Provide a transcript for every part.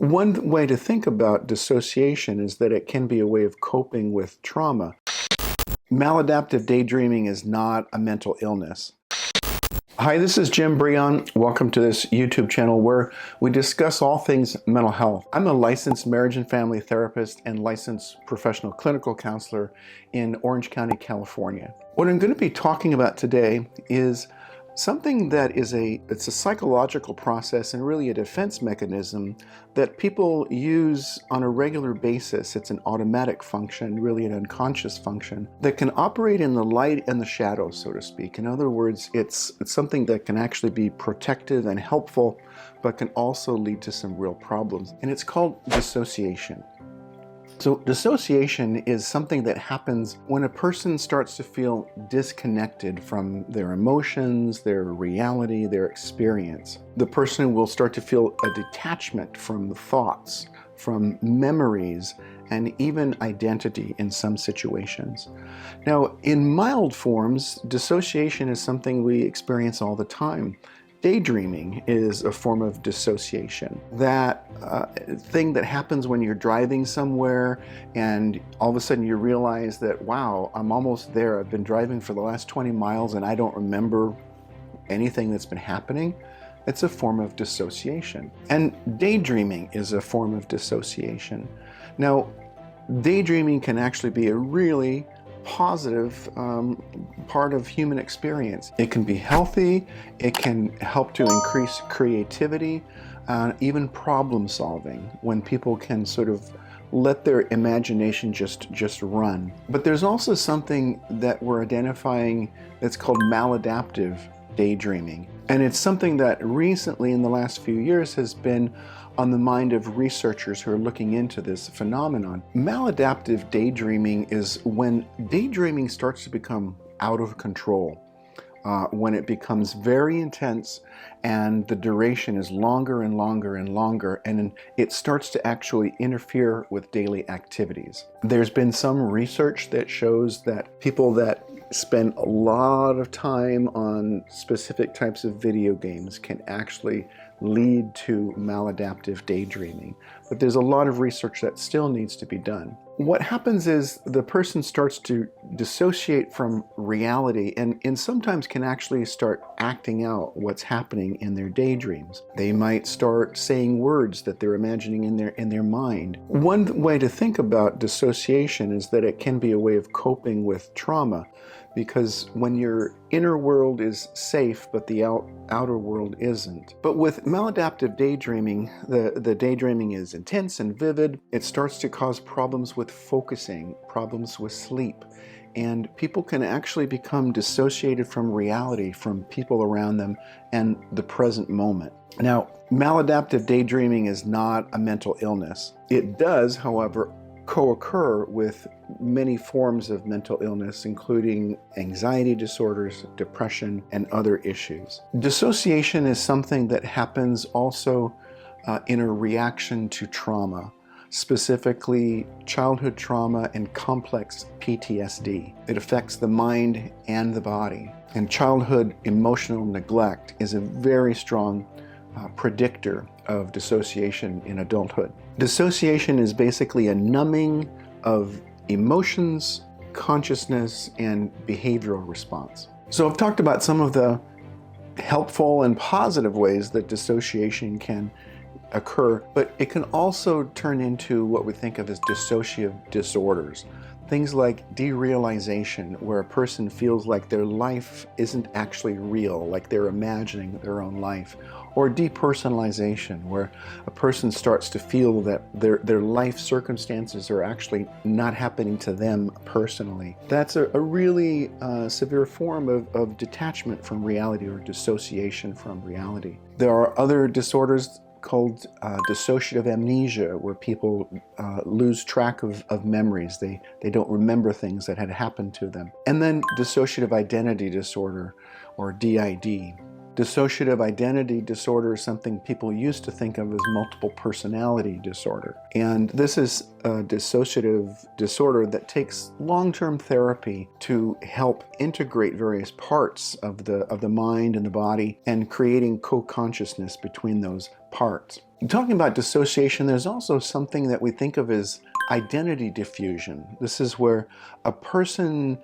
One way to think about dissociation is that it can be a way of coping with trauma. Maladaptive daydreaming is not a mental illness. Hi, this is Jim Breon. Welcome to this YouTube channel where we discuss all things mental health. I'm a licensed marriage and family therapist and licensed professional clinical counselor in Orange County, California. What I'm going to be talking about today is something that it's a psychological process and really a defense mechanism that people use on a regular basis. It's an automatic function, really an unconscious function, that can operate in the light and the shadows, so to speak. In other words, it's something that can actually be protective and helpful, but can also lead to some real problems. And it's called dissociation. So dissociation is something that happens when a person starts to feel disconnected from their emotions, their reality, their experience. The person will start to feel a detachment from thoughts, from memories, and even identity in some situations. Now, in mild forms, dissociation is something we experience all the time. Daydreaming is a form of dissociation. That thing that happens when you're driving somewhere and all of a sudden you realize that, wow, I'm almost there. I've been driving for the last 20 miles and I don't remember anything that's been happening. It's a form of dissociation. And daydreaming is a form of dissociation. Now, daydreaming can actually be a really positive part of human experience. It can be healthy, it can help to increase creativity, even problem solving, when people can sort of let their imagination just run. But there's also something that we're identifying that's called maladaptive daydreaming. And it's something that recently in the last few years has been on the mind of researchers who are looking into this phenomenon. Maladaptive daydreaming is when daydreaming starts to become out of control, when it becomes very intense and the duration is longer and longer and longer, and it starts to actually interfere with daily activities. There's been some research that shows that people that spend a lot of time on specific types of video games can actually lead to maladaptive daydreaming. But there's a lot of research that still needs to be done. What happens is the person starts to dissociate from reality and sometimes can actually start acting out what's happening in their daydreams. They might start saying words that they're imagining in their mind. One way to think about dissociation is that it can be a way of coping with trauma, because when your inner world is safe but the outer world isn't. But with maladaptive daydreaming, the daydreaming is intense and vivid. It starts to cause problems with focusing, problems with sleep, and people can actually become dissociated from reality, from people around them, and the present moment. Now, maladaptive daydreaming is not a mental illness. It does, however, co-occur with many forms of mental illness, including anxiety disorders, depression, and other issues. Dissociation is something that happens also in a reaction to trauma, specifically childhood trauma and complex PTSD. It affects the mind and the body. And childhood emotional neglect is a very strong predictor of dissociation in adulthood. Dissociation is basically a numbing of emotions, consciousness, and behavioral response. So I've talked about some of the helpful and positive ways that dissociation can occur, but it can also turn into what we think of as dissociative disorders. Things like derealization, where a person feels like their life isn't actually real, like they're imagining their own life. Or depersonalization, where a person starts to feel that their life circumstances are actually not happening to them personally. That's a really severe form of detachment from reality, or dissociation from reality. There are other disorders called dissociative amnesia, where people lose track of memories. They don't remember things that had happened to them. And then dissociative identity disorder, or DID. Dissociative identity disorder is something people used to think of as multiple personality disorder. And this is a dissociative disorder that takes long-term therapy to help integrate various parts of the mind and the body and creating co-consciousness between those parts. Talking about dissociation, there's also something that we think of as identity diffusion. This is where a person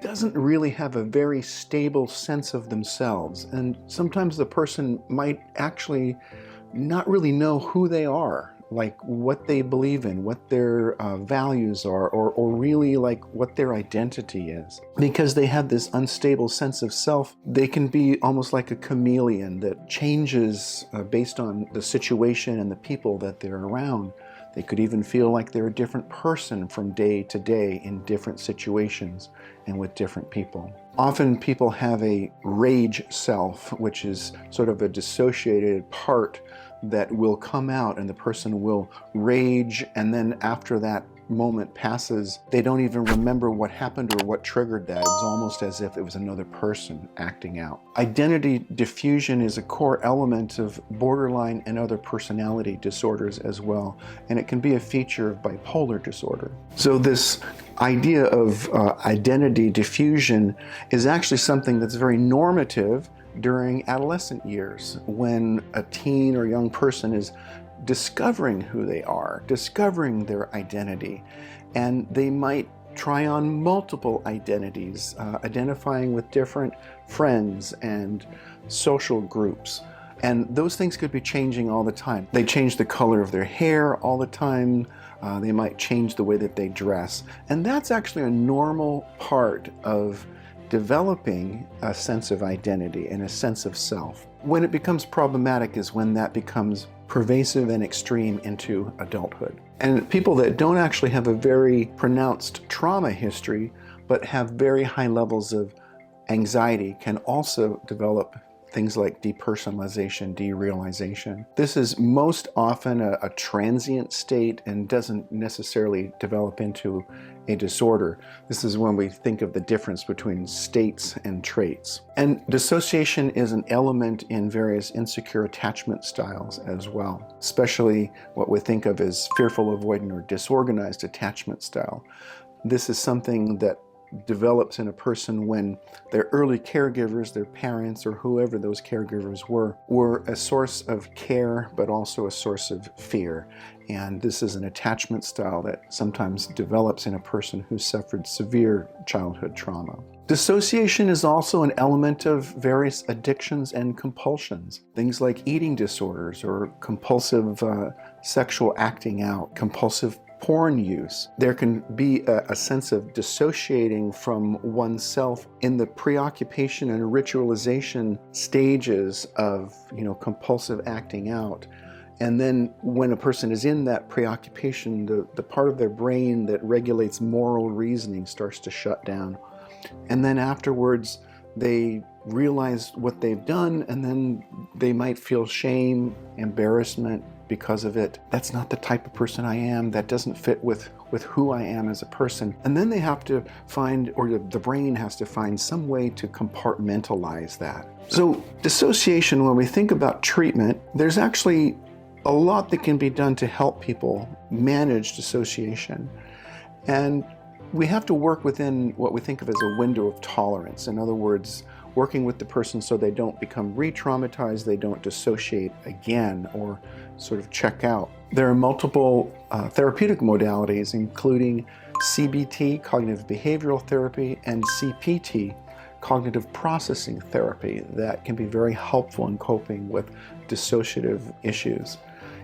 doesn't really have a very stable sense of themselves, and sometimes the person might actually not really know who they are, like what they believe in, what their values are, or really like what their identity is. Because they have this unstable sense of self, they can be almost like a chameleon that changes based on the situation and the people that they're around. They could even feel like they're a different person from day to day in different situations and with different people. Often people have a rage self, which is sort of a dissociated part that will come out, and the person will rage, and then after that moment passes, they don't even remember what happened or what triggered that. It was almost as if it was another person acting out. Identity diffusion is a core element of borderline and other personality disorders as well, and it can be a feature of bipolar disorder. So this idea of identity diffusion is actually something that's very normative during adolescent years, when a teen or young person is discovering who they are, discovering their identity, and they might try on multiple identities, identifying with different friends and social groups. And those things could be changing all the time. They change the color of their hair all the time. They might change the way that they dress. And that's actually a normal part of developing a sense of identity and a sense of self. When it becomes problematic is when that becomes pervasive and extreme into adulthood. And people that don't actually have a very pronounced trauma history, but have very high levels of anxiety, can also develop things like depersonalization, derealization. This is most often a transient state and doesn't necessarily develop into a disorder. This is when we think of the difference between states and traits. And dissociation is an element in various insecure attachment styles as well, especially what we think of as fearful, avoidant, or disorganized attachment style. This is something that develops in a person when their early caregivers, their parents, or whoever those caregivers were a source of care, but also a source of fear. And this is an attachment style that sometimes develops in a person who suffered severe childhood trauma. Dissociation is also an element of various addictions and compulsions. Things like eating disorders or compulsive sexual acting out, compulsive porn use. There can be a sense of dissociating from oneself in the preoccupation and ritualization stages of, compulsive acting out. And then when a person is in that preoccupation, the part of their brain that regulates moral reasoning starts to shut down. And then afterwards, they realize what they've done, and then they might feel shame, embarrassment because of it. That's not the type of person I am. That doesn't fit with who I am as a person. And then they have to find, or the brain has to find some way to compartmentalize that. So dissociation, when we think about treatment, there's actually a lot that can be done to help people manage dissociation. And we have to work within what we think of as a window of tolerance. In other words, working with the person so they don't become re-traumatized, they don't dissociate again or sort of check out. There are multiple therapeutic modalities, including CBT, cognitive behavioral therapy, and CPT, cognitive processing therapy, that can be very helpful in coping with dissociative issues.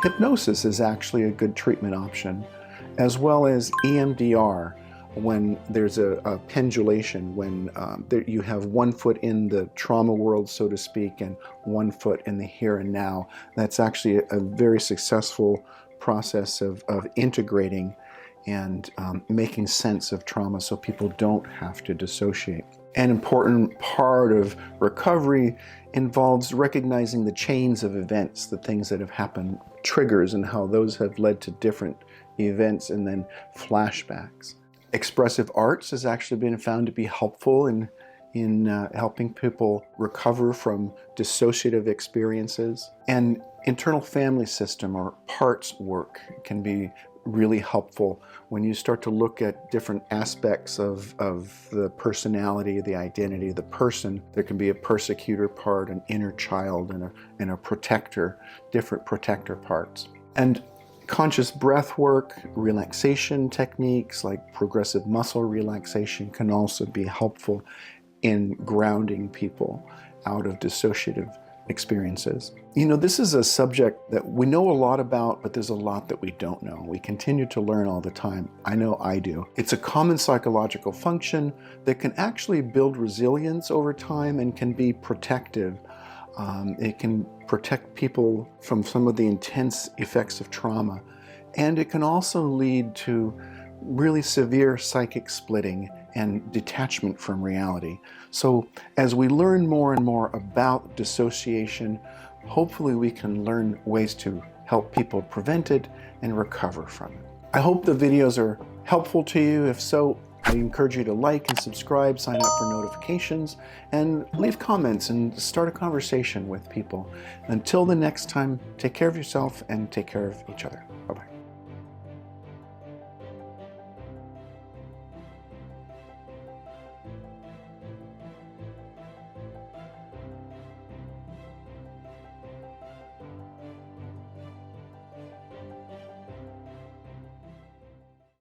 Hypnosis is actually a good treatment option, as well as EMDR, when there's a pendulation, when you have one foot in the trauma world, so to speak, and one foot in the here and now. That's actually a very successful process of integrating and making sense of trauma so people don't have to dissociate. An important part of recovery involves recognizing the chains of events, the things that have happened, triggers, and how those have led to different events and then flashbacks. Expressive arts has actually been found to be helpful in in helping people recover from dissociative experiences. And internal family system or parts work can be really helpful when you start to look at different aspects of the personality, the identity of the person. There can be a persecutor part, an inner child, and a protector, different protector parts. And conscious breath work, relaxation techniques like progressive muscle relaxation can also be helpful in grounding people out of dissociative experiences. You know, this is a subject that we know a lot about, but there's a lot that we don't know. We continue to learn all the time. I know I do. It's a common psychological function that can actually build resilience over time and can be protective. It can protect people from some of the intense effects of trauma. And it can also lead to really severe psychic splitting and detachment from reality. So as we learn more and more about dissociation, hopefully we can learn ways to help people prevent it and recover from it. I hope the videos are helpful to you. If so, I encourage you to like and subscribe, sign up for notifications, and leave comments and start a conversation with people. Until the next time, take care of yourself and take care of each other. Bye-bye.